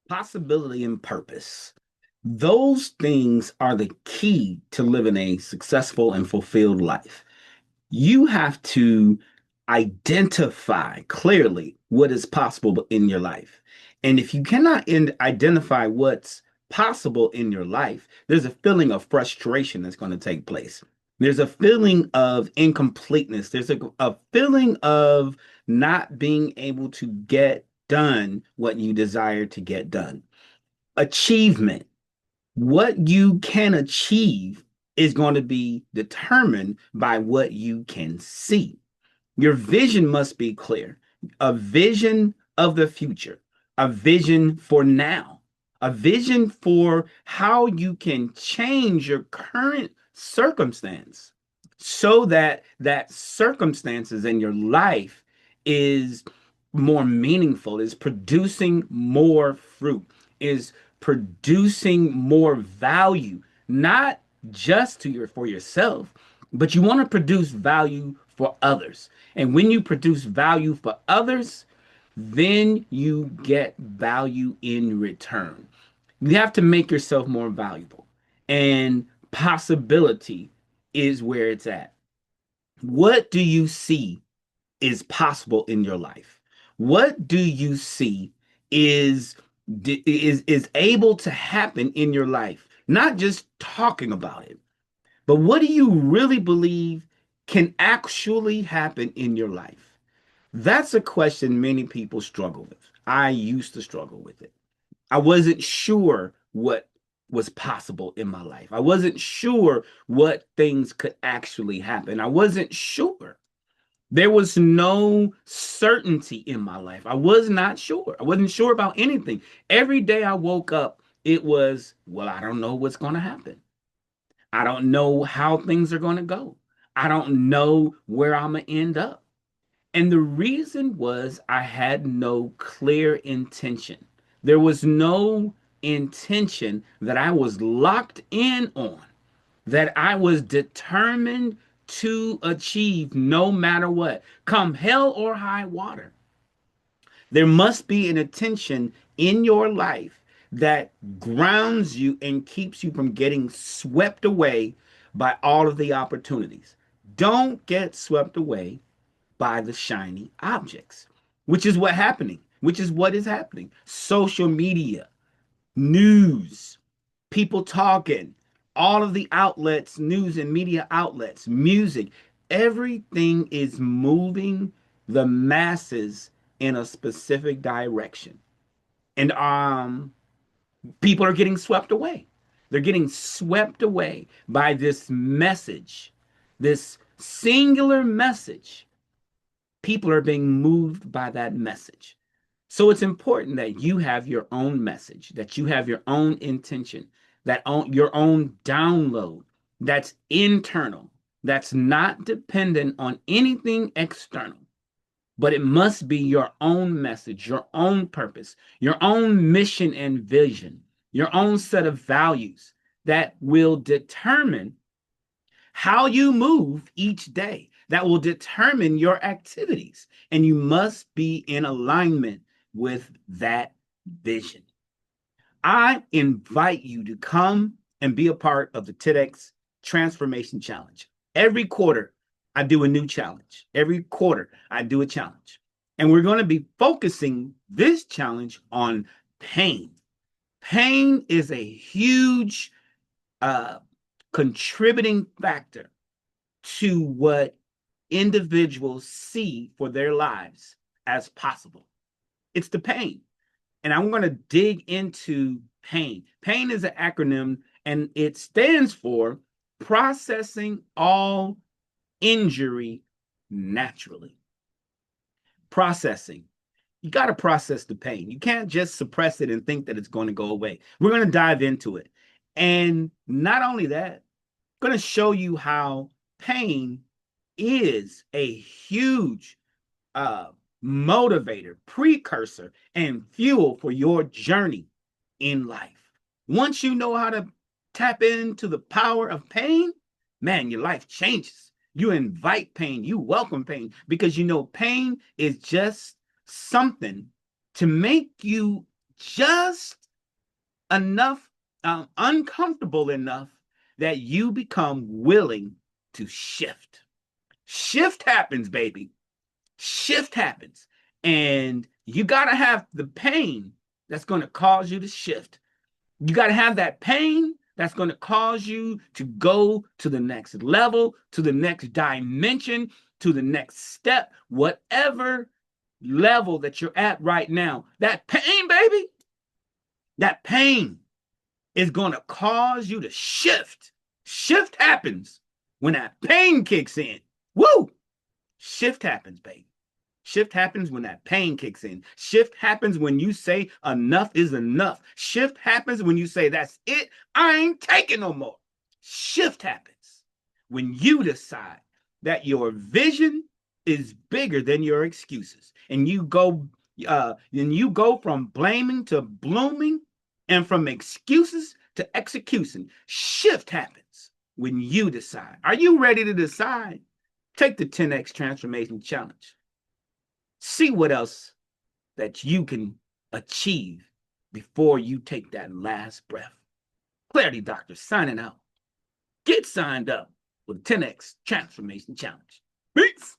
Possibility and purpose. Those things are the key to living a successful and fulfilled life. You have to identify clearly what is possible in your life. And if you cannot identify what's possible in your life, there's a feeling of frustration that's going to take place. There's a feeling of incompleteness. There's a feeling of not being able to get done what you desire to get done. Achievement, what you can achieve is going to be determined by what you can see. Your vision must be clear, a vision of the future, a vision for now, a vision for how you can change your current circumstance so that circumstances in your life is more meaningful, is producing more fruit, is producing more value, not just to your for yourself, but you want to produce value for others. And when you produce value for others, then you get value in return. You have to make yourself more valuable. And possibility is where it's at. What do you see is possible in your life? What do you see is is able to happen in your life? Not just talking about it, but what do you really believe can actually happen in your life? That's a question many people struggle with. I used to struggle with it. I wasn't sure what was possible in my life. I wasn't sure what things could actually happen. I wasn't sure. There was no certainty in my life. I was not sure. I wasn't sure about anything. Every day I woke up, it was, well, I don't know what's going to happen. I don't know how things are going to go. I don't know where I'm going to end up. And the reason was I had no clear intention. There was no intention that I was locked in on, that I was determined to achieve no matter what, come hell or high water. There must be an intention in your life that grounds you and keeps you from getting swept away by all of the opportunities. Don't get swept away by the shiny objects, which is what is happening. Social media, news, people talking, all of the outlets, news and media outlets, music, everything is moving the masses in a specific direction. And people are getting swept away. They're getting swept away by this message, this singular message. People are being moved by that message. So it's important that you have your own message, that you have your own intention, your own download that's internal, that's not dependent on anything external, but it must be your own message, your own purpose, your own mission and vision, your own set of values that will determine how you move each day, that will determine your activities. And you must be in alignment with that vision. I invite you to come and be a part of the TEDx Transformation Challenge. Every quarter, I do a new challenge. Every quarter, I do a challenge. And we're going to be focusing this challenge on pain. Pain is a huge uh, contributing factor to what individuals see for their lives as possible. It's the pain. And I'm going to dig into pain. Pain is an acronym and it stands for processing all injury naturally. Processing. You got to process the pain. You can't just suppress it and think that it's going to go away. We're going to dive into it. And not only that, I'm going to show you how pain is a huge uh, motivator, precursor, and fuel for your journey in life. Once you know how to tap into the power of pain, man, your life changes. You invite pain, you welcome pain because you know pain is just something to make you just enough, uncomfortable enough that you become willing to shift. Shift happens, baby. Shift happens. And you got to have the pain that's going to cause you to shift. You got to have that pain that's going to cause you to go to the next level, to the next dimension, to the next step, whatever level that you're at right now. That pain, baby, that pain is going to cause you to shift. Shift happens when that pain kicks in. Woo! Shift happens, baby. Shift happens when that pain kicks in. Shift happens when you say enough is enough. Shift happens when you say that's it. I ain't taking no more. Shift happens when you decide that your vision is bigger than your excuses. And you go from blaming to blooming and from excuses to execution. Shift happens when you decide. Are you ready to decide? Take the 10X Transformation Challenge. See what else that you can achieve before you take that last breath. Clarity Doctor signing out. Get signed up with 10X Transformation Challenge. Peace.